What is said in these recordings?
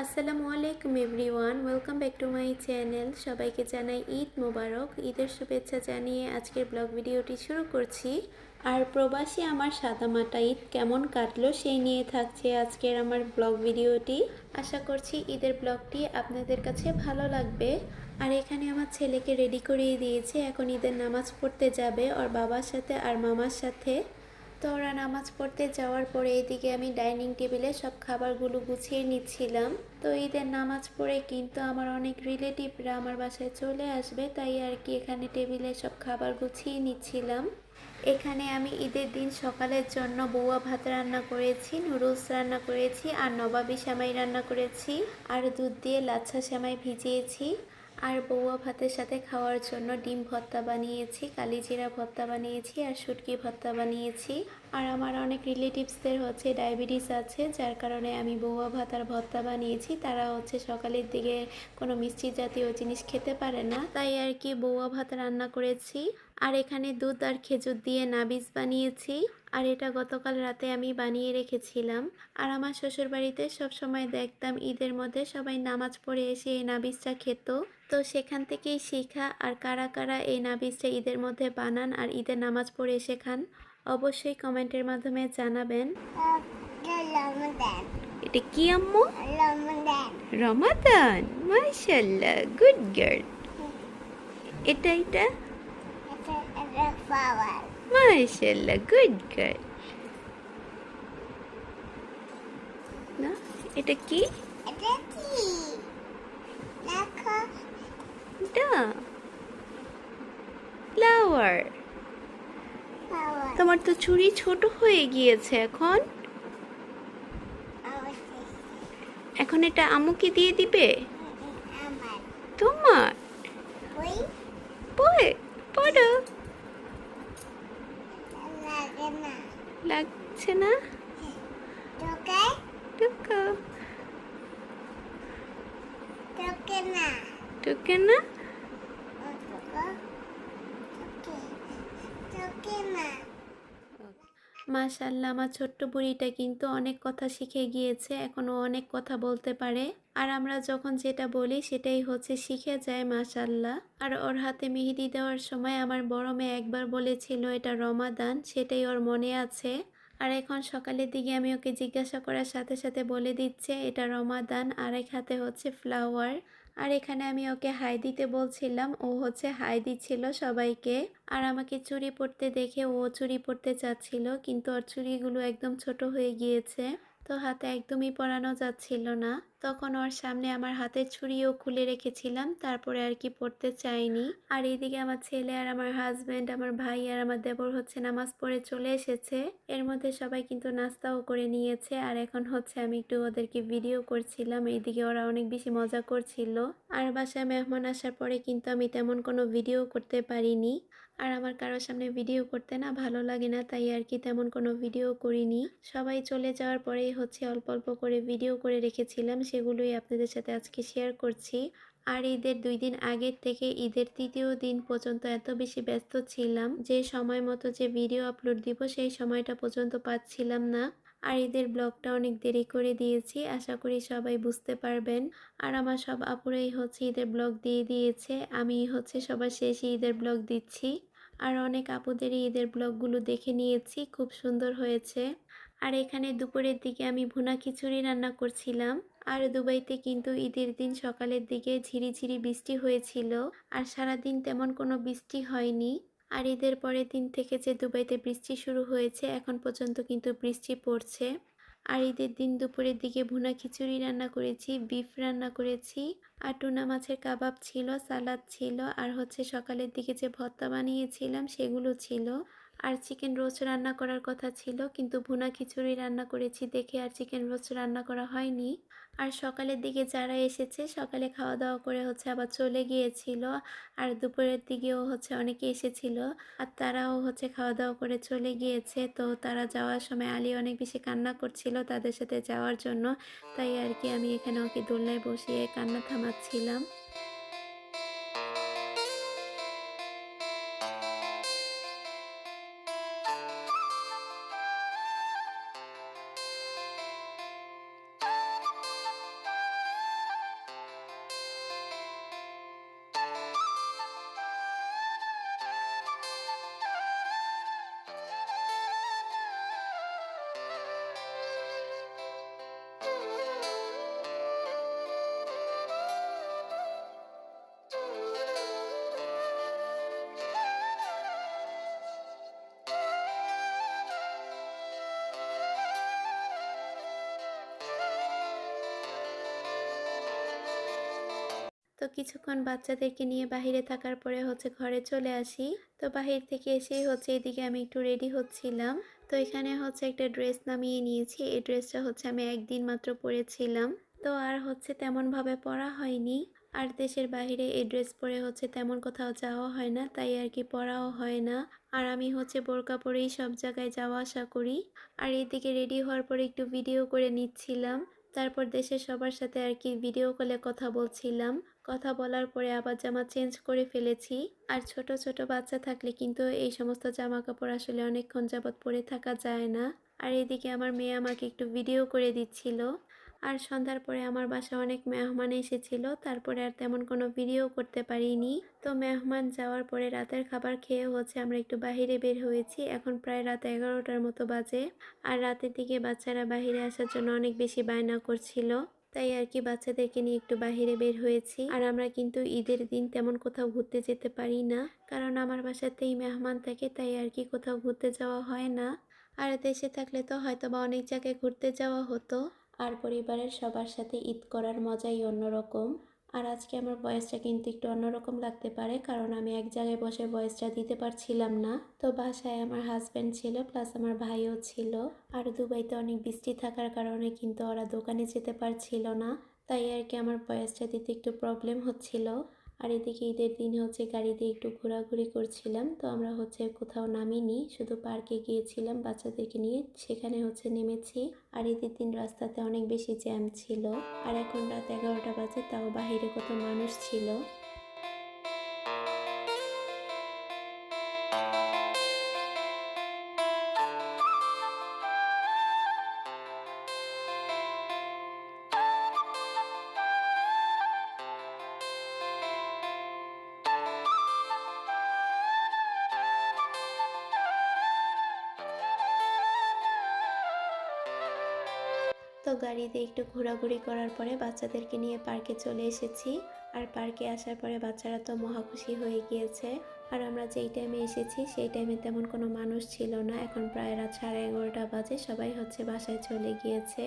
আসসালামু আলাইকুম everyone, welcome back to my channel. সবাইকে জানাই ঈদ মোবারক। ঈদের শুভেচ্ছা জানিয়ে আজকের ব্লগ ভিডিওটি শুরু করছি। আর প্রবাসী আমার সাদামাটা ঈদ কেমন কাটলো সেই নিয়ে থাকছে আজকের আমার ব্লগ ভিডিওটি। আশা করছি ঈদের ব্লগটি আপনাদের কাছে ভালো লাগবে। আর এখানে আমার ছেলেকে রেডি করিয়ে দিয়েছে, এখন ঈদের নামাজ পড়তে যাবে ওর বাবার সাথে আর মামার সাথে। তো ওরা নামাজ পড়তে যাওয়ার পরে এদিকে আমি ডাইনিং টেবিলে সব খাবারগুলো গুছিয়ে নিচ্ছিলাম। তো ঈদের নামাজ পড়ে কিন্তু আমার অনেক রিলেটিভরা আমার বাসায় চলে আসবে, তাই আর কি এখানে টেবিলে সব খাবার গুছিয়ে নিচ্ছিলাম। এখানে আমি ঈদের দিন সকালের জন্য বৌয়া ভাত রান্না করেছি, নুডলস রান্না করেছি আর নবাবী সেমাই রান্না করেছি আর দুধ দিয়ে লাচ্ছা সেমাই ভিজিয়েছি। আর বৌয়া ভাতের সাথে খাওয়ার জন্য ডিম ভর্তা বানিয়েছি, কালিজিরা ভর্তা বানিয়েছি আর শুটকি ভর্তা বানিয়েছি। আর আমার অনেক রিলেটিভসদের হচ্ছে ডায়াবেটিস আছে, যার কারণে আমি বৌয়া ভাত আর ভর্তা বানিয়েছি। তারা হচ্ছে সকালের দিকে কোনো মিষ্টি জাতীয় জিনিস খেতে পারে না, তাই আর কি বৌয়া ভাত রান্না করেছি। আর এখানে দুধ আর খেজুর দিয়ে নাবিজ বানিয়েছি। আর এটা গতকাল রাতে আমি বানিয়ে রেখেছিলাম। আর আমার শ্বশুর বাড়িতে সবসময় দেখতাম ঈদের মধ্যে সবাই নামাজ পড়ে এসে এই নাবিজটা খেত। তো সেখান থেকেই শেখা। আর কারা কারা এই নাবিজটা ঈদের মধ্যে বানান আর ঈদের নামাজ পড়ে এসে খান, অবশ্যই কমেন্টের মাধ্যমে জানাবেন। এটা কি আম্মু? রমাদান, মাশাআল্লাহ, গুড গার্ল। এটা মাশাআল্লাহ, গুড গার্ল। না, এটা কি? ফ্লাওয়ার। তোমার তো ছুরি ছোট হয়ে গিয়েছে এখন। এখন এটা আম্মুকে দিয়ে দিবে? তোমার পড়ো। লাগছে না? ঢোকে না। মাশাআল্লাহ, আমার ছোট্ট বুড়িটা কিন্তু অনেক কথা শিখে গিয়েছে, এখনো অনেক কথা বলতে পারে। আর আমরা যখন যেটা বলি সেটাই হচ্ছে শিখে যায়, মাশাআল্লাহ। আর ওর হাতে মেহেদি দেওয়ার সময় আমার বড় মেয়ে একবার বলেছিল এটা রমাদান, সেটাই ওর মনে আছে। আর এখন সকালের দিকে আমি ওকে জিজ্ঞাসা করার সাথে সাথে বলে দিচ্ছে এটা রমাদান, আর এক হাতে হচ্ছে ফ্লাওয়ার। আর এখানে আমি ওকে হাই দিতে বলছিলাম, ও হচ্ছে হাই দিচ্ছিল সবাইকে। আর আমাকে চুড়ি পরতে দেখে ও চুড়ি পরতে চাচ্ছিল, কিন্তু ওর চুড়িগুলো একদম ছোট হয়ে গিয়েছে, তো হাতে একদমই পরানো যাচ্ছিল না। তখন ওর সামনে আমার হাতের ছুরিও খুলে রেখেছিলাম, তারপরে আর কি পড়তে চাইনি। আর এইদিকে আমার ছেলে আর আমার হাজবেন্ড, আমার ভাই আর আমার দেবর হচ্ছে নামাজ পড়ে চলে এসেছে। এর মধ্যে সবাই কিন্তু নাস্তাও করে নিয়েছে। আর এখন হচ্ছে আমি একটু ওদেরকে ভিডিও করছিলাম, এইদিকে ওরা অনেক বেশি মজা করছিল। আর বাসায় মেহমান আসার পরে কিন্তু আমি তেমন কোনো ভিডিও করতে পারিনি। আর আমার কারোর সামনে ভিডিও করতে না ভালো লাগে না, তাই আর কি তেমন কোনো ভিডিও করিনি। সবাই চলে যাওয়ার পরেই হচ্ছে অল্প অল্প করে ভিডিও করে রেখেছিলাম, সেগুলোই আপনাদের সাথে আজকে শেয়ার করছি। আর ঈদের 2 দিন আগের থেকে ঈদের 3য় দিন পর্যন্ত এত বেশি ব্যস্ত ছিলাম যে সময় মতো যে ভিডিও আপলোড দিব সেই সময়টা পর্যন্ত পাচ্ছিলাম না। আর ঈদের ব্লগটা অনেক দেরি করে দিয়েছি, আশা করি সবাই বুঝতে পারবেন। আর আমার সব আপুরাই হচ্ছে ঈদের ব্লগ দিয়ে দিয়েছে, আমি হচ্ছে সবার শেষে ঈদের ব্লগ দিচ্ছি। আর অনেক আপুদেরই ঈদের ব্লগগুলো দেখে নিয়েছি, খুব সুন্দর হয়েছে। আর এখানে দুপুরের দিকে আমি ভুনা খিচুড়ি রান্না করছিলাম। আর দুবাইতে কিন্তু ঈদের দিন সকালের দিকে ঝিরিঝিরি বৃষ্টি হয়েছিল, আর সারাদিন তেমন কোনো বৃষ্টি হয়নি। আর ঈদের পরের দিন থেকে যে দুবাইতে বৃষ্টি শুরু হয়েছে, এখন পর্যন্ত কিন্তু বৃষ্টি পড়ছে। আর ঈদের দিন দুপুরের দিকে ভুনা খিচুড়ি রান্না করেছি, বিফ রান্না করেছি, আর টুনা মাছের কাবাব ছিল, সালাদ ছিল, আর হচ্ছে সকালের দিকে যে ভর্তা বানিয়েছিলাম সেগুলো ছিল। আর চিকেন রোস্ট রান্না করার কথা ছিল, কিন্তু ভুনা খিচুড়ি রান্না করেছি দেখে আর চিকেন রোস্ট রান্না করা হয়নি। আর সকালের দিকে যারা এসেছে সকালে খাওয়া দাওয়া করে হচ্ছে আবার চলে গিয়েছিল। আর দুপুরের দিকেও হচ্ছে অনেকে এসেছিল, আর তারাও হচ্ছে খাওয়া দাওয়া করে চলে গিয়েছে। তো তারা যাওয়ার সময় আলী অনেক বেশি কান্না করছিল তাদের সাথে যাওয়ার জন্য, তাই আর কি আমি এখানে ওকে দোলনায় বসিয়ে কান্না থামাচ্ছিলাম। তো কিছুক্ষণ বাচ্চাদেরকে নিয়ে বাহিরে থাকার পরে হচ্ছে ঘরে চলে আসি। তো বাহির থেকে এসেই হচ্ছে এদিকে আমি একটু রেডি হচ্ছিলাম। তো এখানে হচ্ছে একটা ড্রেস নামিয়ে নিয়েছি। এই ড্রেসটা হচ্ছে আমি একদিন মাত্র পরেছিলাম। তো আর হচ্ছে তেমনভাবে পরা হয়নি। আর দেশের বাহিরে এই ড্রেস পরে হচ্ছে তেমন কোথাও যাওয়া হয় না, তাই আর কি পরাও হয় না। আর আমি হচ্ছে বোরকা পরেই সব জায়গায় যাওয়া আসা করি। আর এদিকে রেডি হওয়ার পরে একটু ভিডিও করে নিচ্ছিলাম। তারপর দেশের সবার সাথে আর কি ভিডিও কলে কথা বলছিলাম। কথা বলার পরে আবার জামা চেঞ্জ করে ফেলেছি। আর ছোট ছোট বাচ্চা থাকলে কিন্তু এই সমস্ত জামা কাপড় আসলে অনেকক্ষণ যাবৎ পরে থাকা যায় না। আর এদিকে আমার মেয়ে আমাকে একটু ভিডিও করে দিচ্ছিল। আর সন্ধ্যার পরে আমার বাসায় অনেক মেহমান এসেছিল, তারপরে আর তেমন কোনো ভিডিও করতে পারিনি। তো মেহমান যাওয়ার পরে রাতের খাবার খেয়ে হচ্ছে আমরা একটু বাহিরে বের হয়েছি। এখন প্রায় রাত 11টার মতো বাজে। আর রাতের দিকে বাচ্চারা বাহিরে আসার জন্য অনেক বেশি বায়না করছিল, তাই আর কি বাচ্চাদেরকে নিয়ে একটু বাহিরে বের হয়েছি। আর আমরা কিন্তু ঈদের দিন তেমন কোথাও ঘুরতে যেতে পারি না, কারণ আমার বাসাতেই মেহমান থাকে, তাই আর কি কোথাও ঘুরতে যাওয়া হয় না। আর দেশে থাকলে তো হয়তো বা অনেক জায়গায় ঘুরতে যাওয়া হতো। আর পরিবারের সবার সাথে ঈদ করার মজাই অন্যরকম। আর আজকে আমার ভয়েসটা কিন্তু একটু অন্যরকম লাগতে পারে, কারণ আমি এক জায়গায় বসে ভয়েসটা দিতে পারছিলাম না। তো বাসায় আমার হাজব্যান্ড ছিল, প্লাস আমার ভাইও ছিল। আর দুবাইতে অনেক বৃষ্টি থাকার কারণে কিন্তু ওরা দোকানে যেতে পারছিল না, তাই আর কি আমার ভয়েসটা দিতে একটু প্রবলেম হচ্ছিল। আর এদিকে ঈদের দিন হচ্ছে গাড়ি দিয়ে একটু ঘোরাঘুরি করছিলাম। তো আমরা হচ্ছে কোথাও নামিনি, শুধু পার্কে গিয়েছিলাম বাচ্চাদেরকে নিয়ে, সেখানে হচ্ছে নেমেছি। আর ঈদের দিন রাস্তাতে অনেক বেশি জ্যাম ছিল। আর এখন রাত 11টা বাজে, তাও বাহিরে কত মানুষ ছিল। তো গাড়িতে একটু ঘোরাঘুরি করার পরে বাচ্চাদেরকে নিয়ে পার্কে চলে এসেছি। আর পার্কে আসার পরে বাচ্চারা তো মহা খুশি হয়ে গিয়েছে। আর আমরা যেই টাইমে এসেছি সেই টাইমে তেমন কোনো মানুষ ছিল না। এখন প্রায় রাত 11:30 বাজে, সবাই হচ্ছে বাসায় চলে গিয়েছে।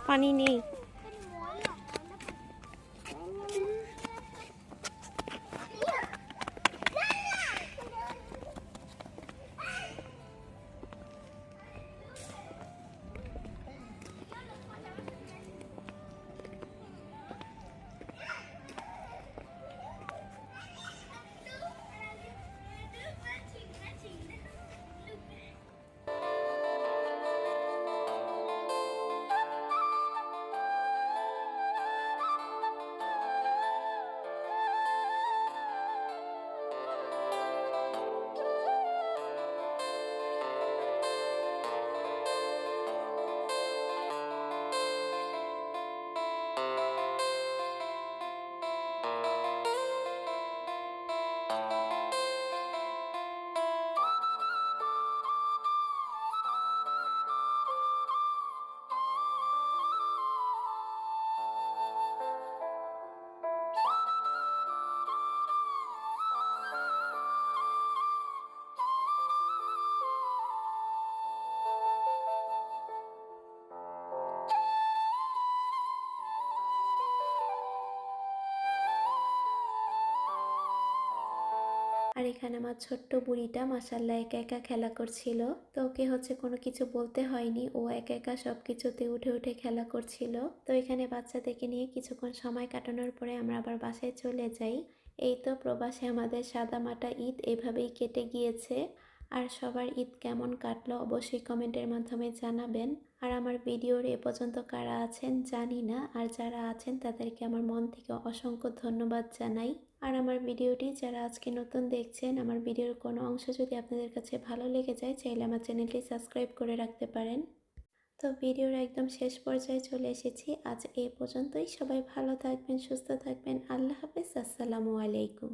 পানি নেই। আর এখানে আমার ছোট্ট বুড়িটা মাশাআল্লাহ একা একা খেলা করছিল। তো ওকে কোনো কিছু বলতে হয়নি, ও একা একা সব কিছুতে উঠে উঠে খেলা করছিল। তো এখানে বাচ্চাদেরকে নিয়ে কিছুক্ষণ সময় কাটানোর পরে আমরা আবার বাসায় চলে যাই। এই তো প্রবাসে আমাদের সাদামাটা ঈদ এভাবেই কেটে গিয়েছে। আর সবার ঈদ কেমন কাটলো অবশ্যই কমেন্টের মাধ্যমে জানাবেন। আর আমার ভিডিওর এ পর্যন্ত কারা আছেন জানি না, আর যারা আছেন তাদেরকে আমার মন থেকে অসংখ্য ধন্যবাদ জানাই। আর আমার ভিডিওটি যারা আজকে নতুন দেখছেন, আমার ভিডিওর কোনো অংশ যদি আপনাদের কাছে ভালো লেগে যায়, চাইলে আমার চ্যানেলটি সাবস্ক্রাইব করে রাখতে পারেন। তো ভিডিওর একদম শেষ পর্যায়ে চলে এসেছি। আজ এই পর্যন্তই। সবাই ভালো থাকবেন, সুস্থ থাকবেন। আল্লাহ হাফেজ। আসসালামু আলাইকুম।